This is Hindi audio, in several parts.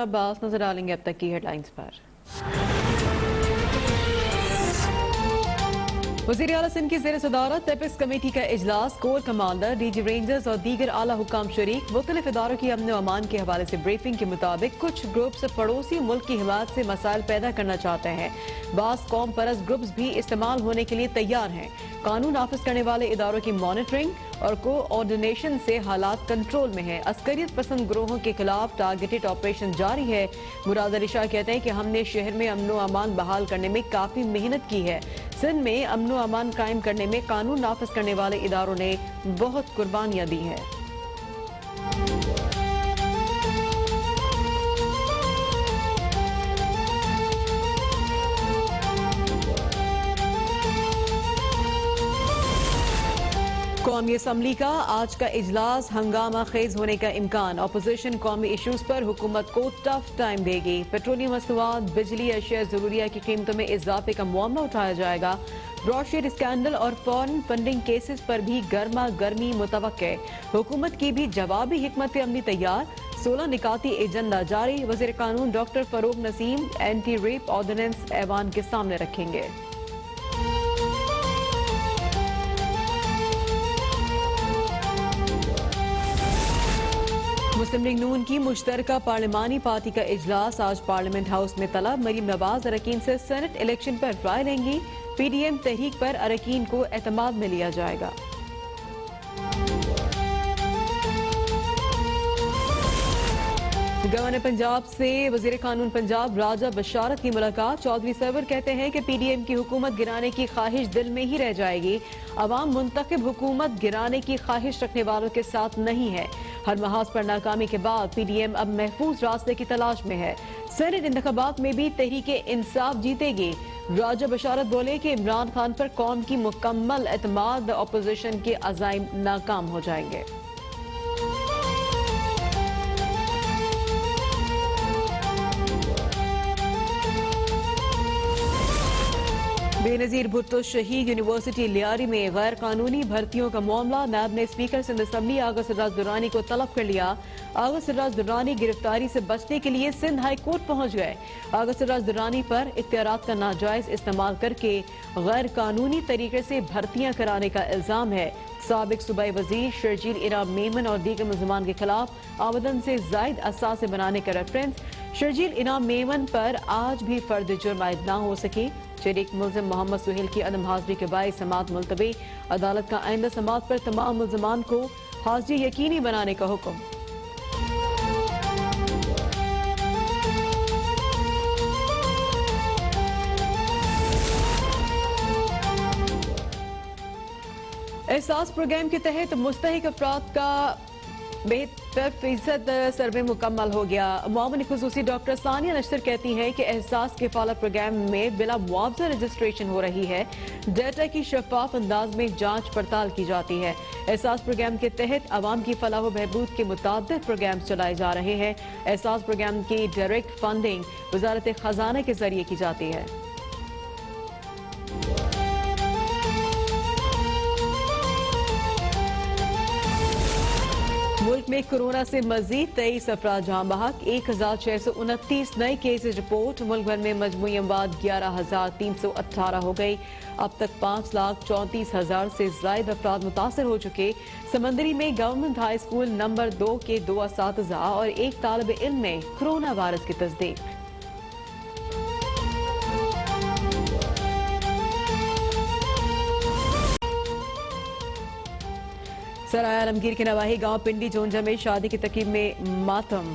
अब्बास। नजर डालेंगे अब तक की हेडलाइंस पर। वज़ीर आला सिंध की ज़ेर सदारत एपेक्स कमेटी का इजलास, कोर कमांडर, डीजी रेंजर्स और दीगर आला हुक्काम शरीक। मुख्तलिफ इदारों की अमन व अमान के हवाले से ब्रीफिंग के मुताबिक कुछ ग्रुप्स पड़ोसी मुल्क की हिमायत से मसाइल पैदा करना चाहते हैं। बास कौम परस्त ग्रुप्स भी इस्तेमाल होने के लिए तैयार हैं। कानून नाफिज करने वाले इदारों की मॉनिटरिंग और कोऑर्डिनेशन से हालात कंट्रोल में है। अस्करियत पसंद ग्रोहों के खिलाफ टारगेटेड ऑपरेशन जारी है। मुराद अली शाह कहते हैं कि हमने शहर में अमन व अमान बहाल करने में काफी मेहनत की है। सिंध में अमन व अमान कायम करने में कानून नाफिज करने वाले इदारों ने बहुत कुर्बानियां दी है। कौमी असम्बली का आज का इजलास हंगामा खेज होने का इम्कान। अपोजिशन कौमी इशूज पर हुकूमत को टफ टाइम देगी। पेट्रोलियम मसनूआत, बिजली, अशिया ज़रूरिया की कीमतों में इजाफे का मामला उठाया जाएगा। ब्रॉडशीट स्कैंडल और फॉरेन फंडिंग केसेस पर भी गर्मा गर्मी मुतवक्के। हुकूमत की भी जवाबी हिकमत अमली तैयार। 16 निकाती एजेंडा जारी। वज़ीर कानून doctor Farooq Naseem anti rape ordinance ऐवान के सामने रखेंगे। मुस्लिम लीग नून की मुश्तरका पार्लिमानी पार्टी का इजलास आज पार्लियामेंट हाउस में तलब। मरीम नवाज अरकीन से सेनेट इलेक्शन पर राय लेंगी। पीडीएम तहरीक पर अरकीन को एतमाद में लिया जाएगा। गवर्नर पंजाब से वजीर कानून पंजाब राजा बशारत की मुलाकात। चौधरी सरवर कहते हैं कि पीडीएम की हुकूमत गिराने की ख्वाहिश दिल में ही रह जाएगी। अवाम मुंतखब हुकूमत गिराने की ख्वाहिश रखने वालों के साथ नहीं है। हर महाज पर नाकामी के बाद पीडीएम अब महफूज रास्ते की तलाश में है। सेनेट इंतखाबात में भी तहरीके इंसाफ जीतेगी। राजा बशारत बोले कि इमरान खान पर कौम की मुकम्मल एतमाद अपोजिशन के अज़ाइम नाकाम हो जाएंगे। बेनजीर भुट्टो शहीद यूनिवर्सिटी लियारी में गैर कानूनी भर्तियों का मामला। नायब ने स्पीकर सिंध असम्बली आगा सिराज दुर्रानी को तलब कर लिया। आगा सिराज दुर्रानी गिरफ्तारी से बचने के लिए सिंध हाई कोर्ट पहुंच गए। आगा सिराज दुर्रानी पर इख्तियारात का नाजायज इस्तेमाल करके गैर कानूनी तरीके से भर्तियां कराने का इल्जाम है। साबिक सूबाई वजीर शर्जील इनाम मेमन और दीगर मुलजमान के खिलाफ आमदन से जायद असासे बनाने का रेफरेंस। शर्जील इनाम मेमन पर आज भी फर्द जुर्म आयद न हो सके। शरीक मुलजिम मोहम्मद सुहेल की अदम हाजिरी के बायस समाअत मुलतवी। अदालत का आइंदा समाअत पर तमाम मुलजमान को हाजिरी यकीनी बनाने का हुक्म। एहसास प्रोग्राम के तहत मुस्तहिक अफराद का 72% सर्वे मुकम्मल हो गया। मामून खुसूसी डॉक्टर सानिया नशर कहती हैं कि एहसास किफालत प्रोग्राम में बिला मुआवजा रजिस्ट्रेशन हो रही है। डेटा की शफाफ अंदाज में जांच पड़ताल की जाती है। एहसास प्रोग्राम के तहत अवाम की फलाह बहबूद के मुताबिक प्रोग्राम चलाए जा रहे हैं। एहसास प्रोग्राम की डायरेक्ट फंडिंग वजारत खजाना के जरिए की जाती है। मुल्क में कोरोना से मजीद 23 अफराद जान बहक। 1629 नए केसेज रिपोर्ट। मुल्क भर में मजमूई अमवात 11,318 हो गई। अब तक 5,34,000 से ज्यादा अफराद मुतासर हो चुके। समंदरी में गवर्नमेंट हाई स्कूल नंबर 2 के 2 असातिज़ा और एक तालिब इल्म में कोरोना वायरस की तस्दीक। सराय आलमगीर के नवाही गांव पिंडी जोंजा में शादी की तकरीब में मातम।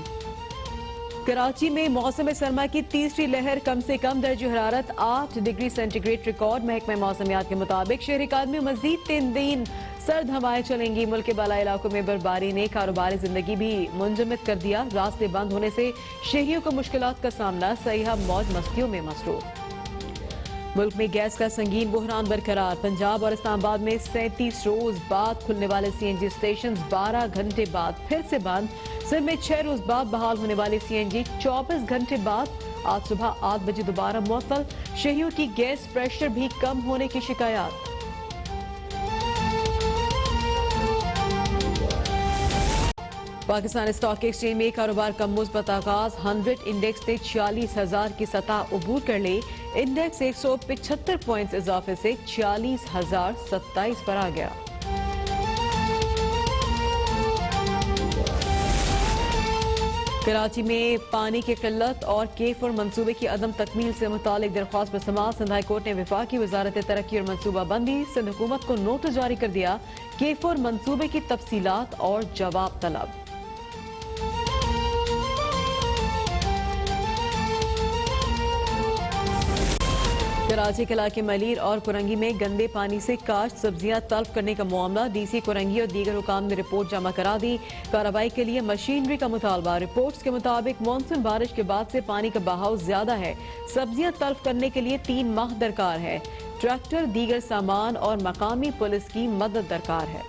कराची में मौसम सरमा की तीसरी लहर। कम से कम दर्ज हरारत 8 डिग्री सेंटीग्रेड रिकॉर्ड। महकमा मौसमियात के मुताबिक शहरी काल में मजीद 3 दिन सर्द हवाएं चलेंगी। मुल्क के बाला इलाकों में बर्फबारी ने कारोबारी जिंदगी भी मुंजमद कर दिया। रास्ते बंद होने से शहरियों को मुश्किलात का सामना। सयाह मौज मस्तियों में मसरूफ। मुल्क में गैस का संगीन बुहरान बरकरार। पंजाब और इस्लामाबाद में 37 रोज बाद खुलने वाले सीएनजी स्टेशन 12 घंटे बाद फिर से बंद। सिंध में 6 रोज बाद बहाल होने वाले सीएनजी 24 घंटे बाद आज सुबह 8 बजे दोबारा मुअत्तल। शहरियों की गैस प्रेशर भी कम होने की शिकायत। पाकिस्तान स्टॉक एक्सचेंज में कारोबार का मुस्बत आगाज। 100 इंडेक्स ने 46,000 की सतह उबूर कर ली। इंडेक्स 175 पॉइंट्स इजाफे से 40,027 पर आ गया। कराची में पानी की किल्लत और K4 मंसूबे की अदम तकमील से मुतालिक दरख्वास्त पर समाअत। सिंध हाई कोर्ट ने वफाकी वजारत तरक्की और मनसूबाबंदी सिंध हुकूमत को नोटिस जारी कर दिया। K4 मंसूबे की तफसीलात और जवाब तलब। कराची के इलाके मलीर और कुरंगी में गंदे पानी से काश्त सब्जियां तल्फ करने का मामला। DC कुरंगी और दीगर हुकाम ने रिपोर्ट जमा करा दी। कार्रवाई के लिए मशीनरी का मुतालबा। रिपोर्ट्स के मुताबिक मानसून बारिश के बाद से पानी का बहाव ज्यादा है। सब्जियां तल्फ करने के लिए 3 माह दरकार है। ट्रैक्टर, दीगर सामान और मकामी पुलिस की मदद दरकार है।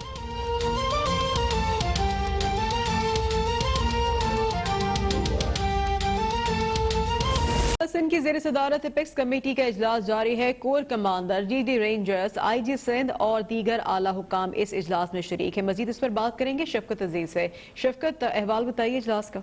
सिंध की जेर सदारत एपेक्स कमेटी का इजलास जारी है। Corps commander, DD rangers, IG Sindh और दीगर आला हुकाम इस इजलास में शरीक है। मजीद इस पर बात करेंगे शफकत अजीज से। शफकत, अहवाल बताइए इजलास का।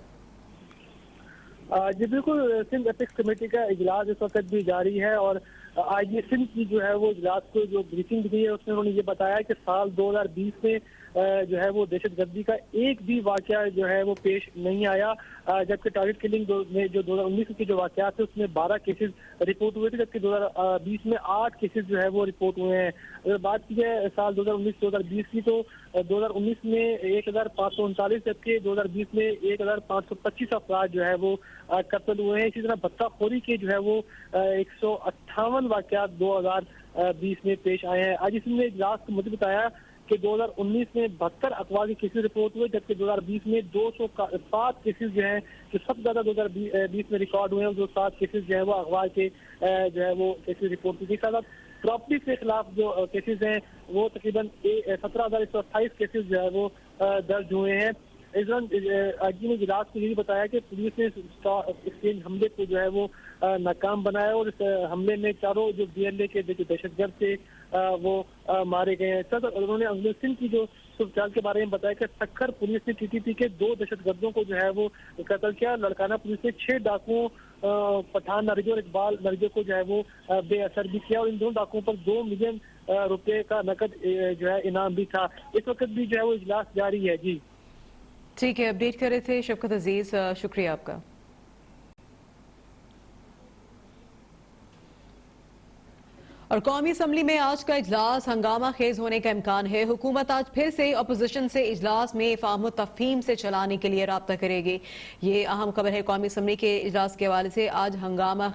जी बिल्कुल, सिंध एपेक्स कमेटी का इजलास इस वक्त भी जारी है और IG सिंध की जो है वो इजलास को जो ब्रीफिंग दी है उसमें उन्होंने ये बताया कि साल 2020 में जो है वो दहशतगर्दी का एक भी वाकया जो है वो पेश नहीं आया, जबकि टारगेट किलिंग में जो 2019 के जो वाकयात थे उसमें 12 केसेस रिपोर्ट हुए थे, जबकि 2020 में 8 केसेस जो है वो रिपोर्ट हुए हैं। अगर बात की जाए साल 2019-2020 की तो 2019 में 1539 जबकि 2020 में 1525 अफराद जो है वो कत्ल हुए हैं। इसी तरह भत्ताखोरी के जो है वो 158 वाकयात 2020 में पेश आए हैं। आज इसने इजलास को मुझे बताया कि 2019 में 72 अगवा के केसेस रिपोर्ट हुए, जबकि 2020 में 207 केसेस जो हैं जो सबसे ज्यादा 2020 में रिकॉर्ड हुए हैं। जो 7 केसेस जो है वो अगवा के जो है वो केसेस रिपोर्ट हुए। साथ प्रॉपर्टी के खिलाफ जो केसेस हैं वो तकरीबन 17,128 केसेस जो है वो दर्ज हुए हैं। इस दौरान आईजी ने इजलास को यही बताया कि पुलिस ने स्टॉक एक्सचेंज हमले को जो है वो नाकाम बनाया और इस हमले में चारों जो BLA के दहशतगर्द थे वो मारे गए हैं। सर, उन्होंने अंग्रेज सिंह की जो सूरत के बारे में बताया कि सक्खर पुलिस ने TTP के 2 दहशतगर्दों को जो है वो कत्ल किया। लड़काना पुलिस ने 6 डाकुओं पठान नरजो और इकबाल नरजो को जो है वो बेअसर भी किया और इन दोनों डाकुओं पर 2 मिलियन रुपए का नकद जो है इनाम भी था। इस वक्त भी जो है वो इजलास जारी है। जी ठीक है, अपडेट कर रहे थे शफकत अजीज, शुक्रिया आपका। और कौमी असम्बली में आज का इजलास हंगामा खेज होने का इम्कान है। हुकूमत आज फिर से अपोजिशन से इजलास में इफ़ाहम तफहीम से चलाने के लिए राब्ता करेगी। ये अहम खबर है। कौमी असम्बली के इजलास के हवाले से आज हंगामा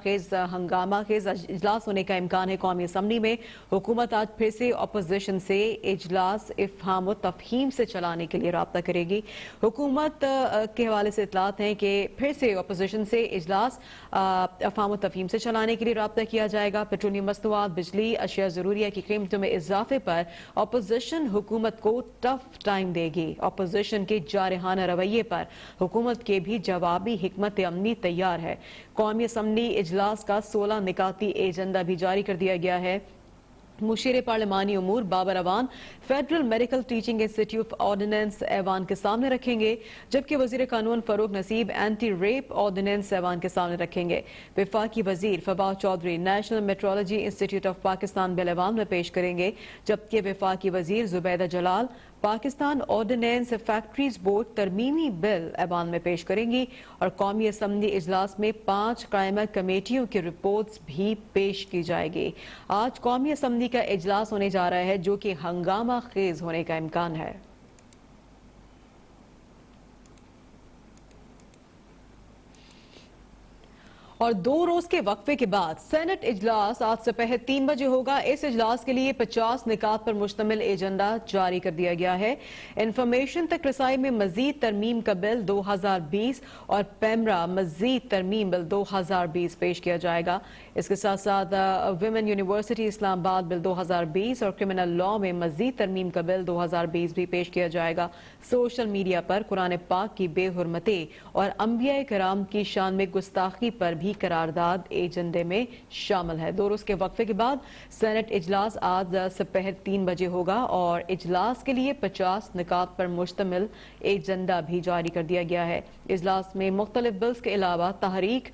खेज इजलास होने का इम्कान है। कौमी असम्बली में हुकूमत आज फिर से अपोजिशन से इजलास इफ़ाहम तफहीम से चलाने के लिए राब्ता करेगी। हुकूमत के हवाले से इतलात हैं कि फिर से अपोजिशन से इजलास इफ़ाहम तफहीम से चलाने के लिए राब्ता किया जाएगा। पेट्रोलियम मसनूआत, बिजली, अशिया जरूरिया की कीमतों में इजाफे पर अपोजिशन हुकूमत को टफ टाइम देगी। अपोजिशन के जारहाना रवैये पर हुकूमत के भी जवाबी हिकमत अमली तैयार है। कौमी असम्बली इजलास का 16 निकाती एजेंडा भी जारी कर दिया गया है। मुशीर पार्लिमानी उमूर Babar Awan federal medical teaching institute ordinance ऐवान के सामने रखेंगे, जबकि वजीर कानून फरूक नसीब एंटी रेप ऑर्डिनेंस ऐवान के सामने रखेंगे। वफाकी वजीर Fawad Chaudhry national metrology institute of Pakistan bill ऐवान में पेश करेंगे, जबकि वफाकी वजीर Zubaida Jalal Pakistan ordinance factories board तरमीमी बिल ऐवान में पेश करेंगी। और कौमी असम्बली इजलास में 5 कायमा कमेटियों की रिपोर्ट्स भी पेश की जाएगी। आज कौमी असम्बली का इजलास होने जा रहा है जो कि हंगामा खेज होने का इम्कान है। और 2 रोज के वक्फे के बाद सेनेट इजलास आज दोपहर 3 बजे होगा। इस इजलास के लिए 50 निकात पर मुश्तमिल एजेंडा जारी कर दिया गया है। इंफॉर्मेशन तक रसाई में मजीद तरमीम का बिल 2020 और पैमरा मजीद तरमीम बिल 2020 पेश किया जाएगा। इसके साथ साथ विमेन यूनिवर्सिटी इस्लामाबाद बिल 2020 और क्रिमिनल लॉ में मजीद तरमीम का बिल 2020 भी पेश किया जाएगा। सोशल मीडिया पर कुरान पाक की बेहुरमती और अंबिया कराम की शान में गुस्ताखी पर भी की करारदाद एजेंडे में शामिल है। 2 रोज के वक्फे के बाद सेनेट इजलास आज दोपहर 3 बजे होगा और इजलास के लिए 50 निकात पर मुश्तमिल एजेंडा भी जारी कर दिया गया है। इजलास में मुख्तलिफ बिल्स के अलावा तहरीक